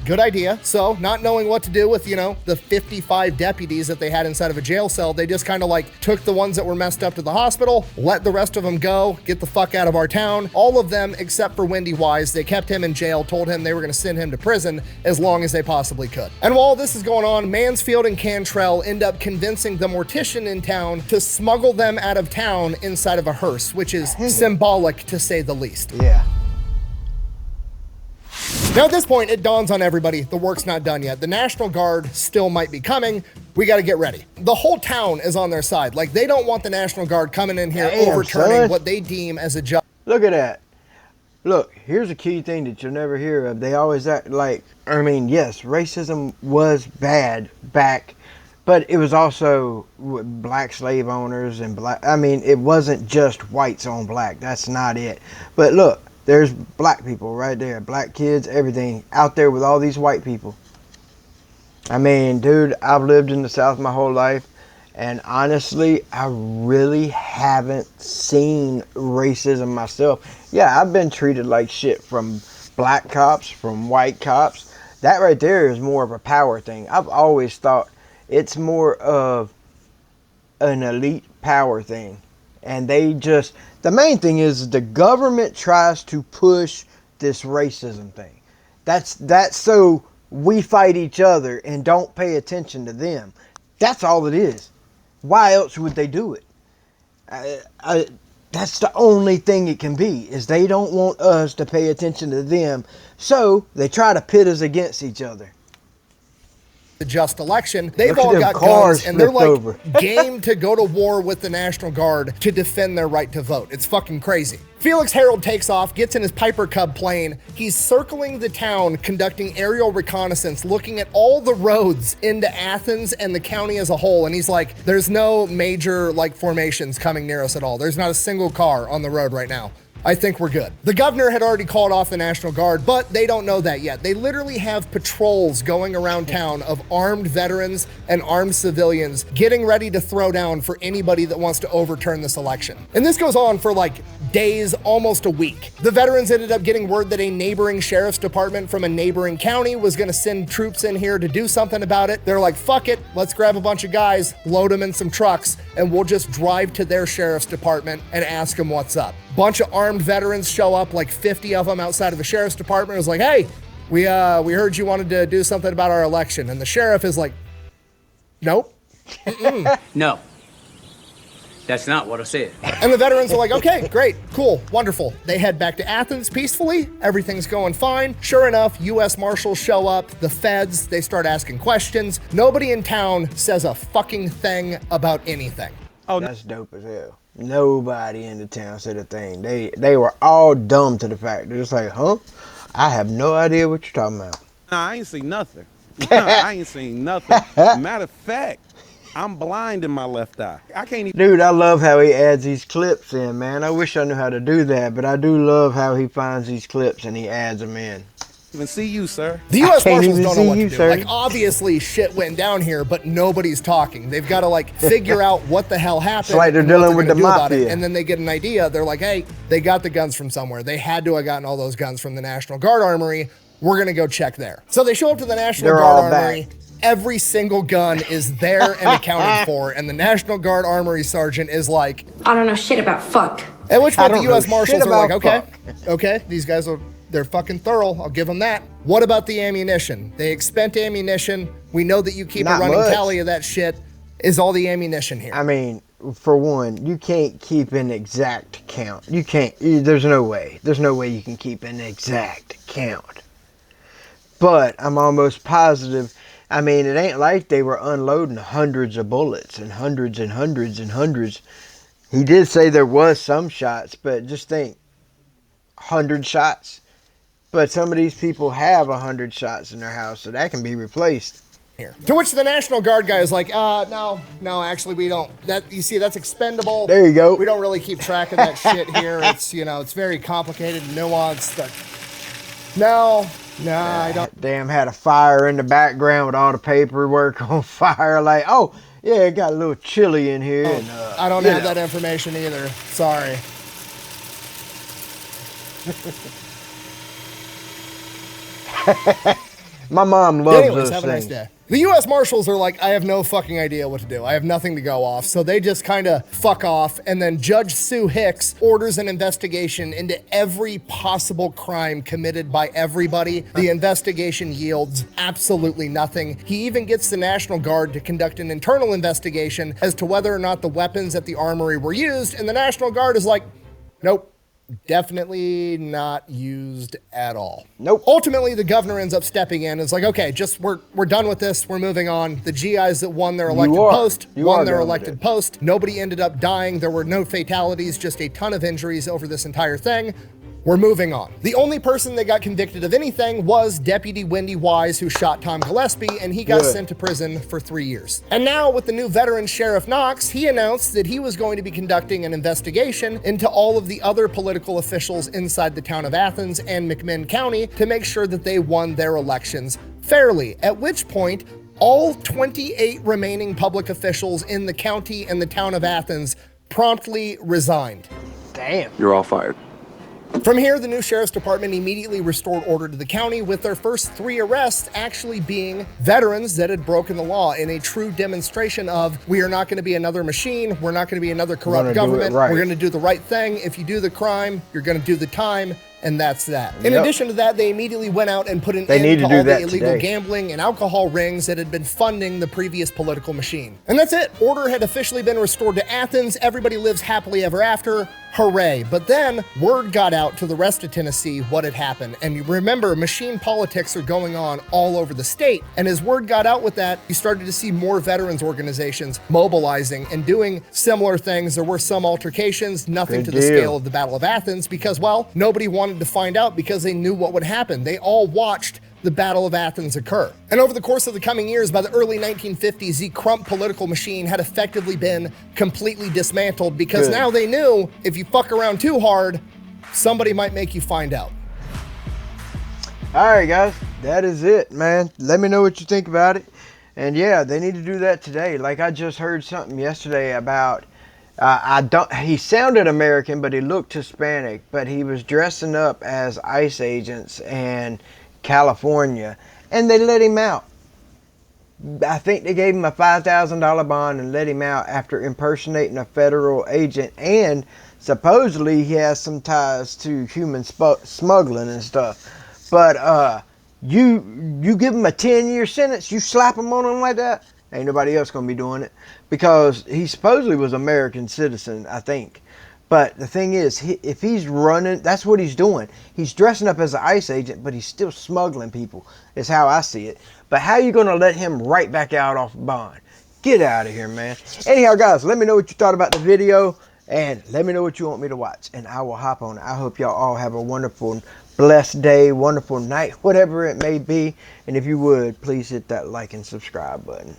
good idea. So, not knowing what to do with, the 55 deputies that they had inside of a jail cell, they just kind of took the ones that were messed up to the hospital, let the rest of them go, get the fuck out of our town. All of them, except for Wendy Wise, they kept him in jail, told him they were going to send him to prison as long as they possibly could. And while this is going on, Mansfield and Cantrell end up convincing the mortician in town to smuggle them out of town inside of a hearse, which is symbolic to say the least. Yeah. Now at this point, it dawns on everybody, the work's not done yet. The National Guard still might be coming. We got to get ready. The whole town is on their side. They don't want the National Guard coming in here overturning what they deem as a judge. Look at that. Look, here's a key thing that you'll never hear of. They always act yes, racism was bad back, but it was also black slave owners and it wasn't just whites on black. That's not it. But look, there's black people right there, black kids, everything out there with all these white people. Dude, I've lived in the South my whole life. And honestly, I really haven't seen racism myself. Yeah, I've been treated like shit from black cops, from white cops. That right there is more of a power thing. I've always thought it's more of an elite power thing. And the main thing is the government tries to push this racism thing. That's so we fight each other and don't pay attention to them. That's all it is. Why else would they do it? That's the only thing it can be, is they don't want us to pay attention to them, so they try to pit us against each other. The just election, they've Look at all them got cars guns and they're flipped like over. game to go to war with the National Guard to defend their right to vote. It's fucking crazy. Felix Harold takes off, gets in his Piper Cub plane. He's circling the town, conducting aerial reconnaissance, looking at all the roads into Athens and the county as a whole. And he's like, there's no major like formations coming near us at all. There's not a single car on the road right now. I think we're good. The governor had already called off the National Guard, but they don't know that yet. They literally have patrols going around town of armed veterans and armed civilians getting ready to throw down for anybody that wants to overturn this election. And this goes on for like days, almost a week. The veterans ended up getting word that a neighboring sheriff's department from a neighboring county was gonna send troops in here to do something about it. They're like, fuck it, let's grab a bunch of guys, load them in some trucks, and we'll just drive to their sheriff's department and ask them what's up. Bunch of armed veterans show up, like 50 of them outside of the sheriff's department. It was like, hey, we heard you wanted to do something about our election. And the sheriff is like, nope. No. That's not what I said. And the veterans are like, okay, great, cool, wonderful. They head back to Athens peacefully. Everything's going fine. Sure enough, U.S. Marshals show up, the feds, they start asking questions. Nobody in town says a fucking thing about anything. Oh, that's dope as hell. Nobody in the town said a thing. They were all dumb to the fact. They're just like, huh? I have no idea what you're talking about. Nah, I ain't seen nothing. I ain't seen nothing. Matter of fact, I'm blind in my left eye. I can't even. Dude, I love how he adds these clips in, man. I wish I knew how to do that, but I do love how he finds these clips and he adds them in. Even see you, sir. The U.S. Marshals don't know what to do. Sir. Like, obviously shit went down here, but nobody's talking. They've got to like figure out what the hell happened. It's like they're dealing with the mafia. And then they get an idea. They're like, hey, they got the guns from somewhere. They had to have gotten all those guns from the National Guard Armory. We're going to go check there. So they show up to the National Guard Armory. Every single gun is there and accounted for. And the National Guard Armory Sergeant is like, I don't know shit about fuck. At which point the U.S. Marshals are like, okay, okay, these guys are, they're fucking thorough. I'll give them that. What about the ammunition? They expend ammunition. We know that you keep a running tally of that shit. Is all the ammunition here? I mean, for one, you can't keep an exact count. You can't. There's no way. There's no way you can keep an exact count. But I'm almost positive. I mean, it ain't like they were unloading hundreds of bullets and hundreds and hundreds and hundreds. He did say there was some shots, but just think, 100 shots. But some of these people have 100 shots in their house, so that can be replaced. Here. To which the National Guard guy is like, no, actually we don't. That, you see, that's expendable. There you go. We don't really keep track of that shit here. It's, you know, it's very complicated and nuanced. No, I don't. Damn, had a fire in the background with all the paperwork on fire. Like, oh, yeah, it got a little chilly in here. And, I don't have that information either. Sorry. My mom loves those have things. A nice day. The U.S. Marshals are like, I have no fucking idea what to do. I have nothing to go off. So they just kind of fuck off. And then Judge Sue Hicks orders an investigation into every possible crime committed by everybody. The investigation yields absolutely nothing. He even gets the National Guard to conduct an internal investigation as to whether or not the weapons at the armory were used. And the National Guard is like, nope. Definitely not used at all. Nope. Ultimately, the governor ends up stepping in. It's like, okay, just we're done with this. We're moving on. The GIs that won their elected post won their elected post. Nobody ended up dying. There were no fatalities, just a ton of injuries over this entire thing. We're moving on. The only person that got convicted of anything was Deputy Wendy Wise, who shot Tom Gillespie, and he got sent to prison for 3 years. And now with the new veteran Sheriff Knox, he announced that he was going to be conducting an investigation into all of the other political officials inside the town of Athens and McMinn County to make sure that they won their elections fairly, at which point all 28 remaining public officials in the county and the town of Athens promptly resigned. Damn. You're all fired. From here, the new sheriff's department immediately restored order to the county, with their first 3 arrests actually being veterans that had broken the law in a true demonstration of, we are not going to be another machine, we're not going to be another corrupt government, we're going to do the right thing. If you do the crime, you're going to do the time. and that's that. In Yep. addition to that, they immediately went out and put an They need end to to do all the that illegal today. gambling and alcohol rings that had been funding the previous political machine. And that's it. Order had officially been restored to Athens. Everybody lives happily ever after. Hooray. But then word got out to the rest of Tennessee what had happened. And you remember, machine politics are going on all over the state. And as word got out with that, you started to see more veterans organizations mobilizing and doing similar things. There were some altercations, nothing Good to the deal. scale of the Battle of Athens, because, well, nobody wanted to find out because they knew what would happen. They all watched the Battle of Athens occur. And over the course of the coming years, by the early 1950s, the Crump political machine had effectively been completely dismantled because Good. now they knew if you fuck around too hard, somebody might make you find out. All right, guys, that is it, man. Let me know what you think about it. And yeah, they need to do that today. Like, I just heard something yesterday about, he sounded American, but he looked Hispanic, but he was dressing up as ICE agents in California, and they let him out. I think they gave him a $5,000 bond and let him out after impersonating a federal agent, and supposedly he has some ties to human smuggling and stuff. But you give him a 10-year sentence, you slap him on him like that, ain't nobody else gonna be doing it, because he supposedly was American citizen, I think. But the thing is, if he's running, that's what he's doing. He's dressing up as an ICE agent, but he's still smuggling people, is how I see it. But how you going to let him right back out off bond? Get out of here, man. Anyhow, guys, let me know what you thought about the video, and let me know what you want me to watch, and I will hop on it. I hope y'all all have a wonderful, blessed day, wonderful night, whatever it may be. And if you would, please hit that like and subscribe button.